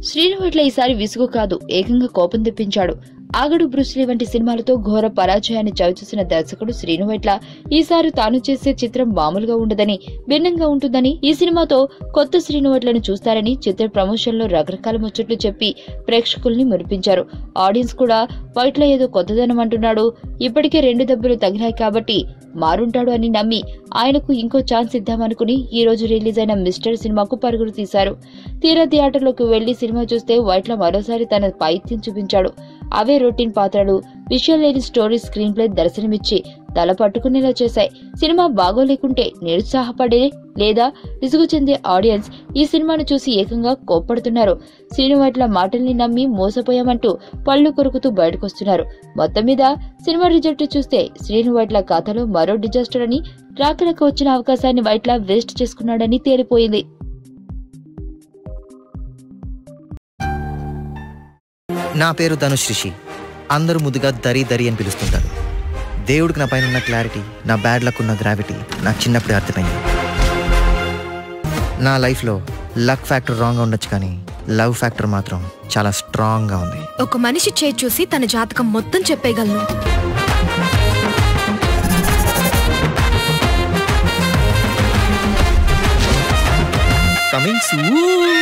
శ్రీనువైట్ల ఈసారి విసుగు కాదు, ఏకంగా కోపం తెప్పించాడు. ఆగడు బ్రూస్లీ వంటి సినిమాలతో ఘోర పరాజయాన్ని చవిచూసిన దర్శకుడు శ్రీనువైట్ల ఈసారి తాను చేసే చిత్రం మామూలుగా ఉండదని, భిన్నంగా ఉంటుందని, ఈ సినిమాతో కొత్త శ్రీనువైట్లను చూస్తారని చిత్ర ప్రమోషన్ లో రకరకాల ముచ్చట్లు చెప్పి ప్రేక్షకుల్ని మురిపించారు. ఆడియన్స్ కూడా వైట్ల ఏదో కొత్తదనం అంటున్నాడు, ఇప్పటికే 2 దెబ్బలు తగిలాయి కాబట్టి మారుంటాడు అని నమ్మి ఆయనకు ఇంకో ఛాన్స్ ఇద్దామనుకుని ఈ రోజు రిలీజ్ అయిన మిస్టర్ సినిమాకు పరుగులు తీశారు. తీరా థియేటర్లోకి వెళ్లి సినిమా చూస్తే వైట్ల మరోసారి తన పైత్యం చూపించాడు. అవే రొటీన్ పాత్రలు, విషయం లేని స్టోరీ, స్క్రీన్ ప్లే దర్శనమిచ్చి తల పట్టుకునేలా చేశాయి. సినిమా బాగోలేకుంటే నిరుత్సాహపడే లేదా విసుగు చెందే ఆడియన్స్ ఈ సినిమాను చూసి ఏకంగా కోప్పడుతున్నారు. శ్రీనువైట్ల మాటల్ని నమ్మి మోసపోయామంటూ పళ్లు కొరుకుతూ బయటకొస్తున్నారు. మొత్తం మీద సినిమా రిజల్ట్ చూస్తే శ్రీనువైట్ల ఖాతాలో మరో డిజాస్టర్ అని, రాకలకు వచ్చిన అవకాశాన్ని వైట్ల వేస్ట్ చేసుకున్నాడని తేలిపోయింది. నా పేరు ధనుష్ రిషి. అందరూ ముద్దుగా దరి దరి అని పిలుస్తుంటారు. దేవుడికి నా పైన ఉన్న క్లారిటీ, నా బ్యాడ్ లక్ ఉన్న గ్రావిటీ నాకు చిన్నప్పుడే అర్థమైంది. నా లైఫ్లో లక్ ఫ్యాక్టర్ రాంగ్గా ఉండొచ్చు, కానీ లవ్ ఫ్యాక్టర్ మాత్రం చాలా స్ట్రాంగ్గా ఉంది. ఒక మనిషి చేయి చూసి తన జాతకం మొత్తం చెప్పేయగలను. Coming soon.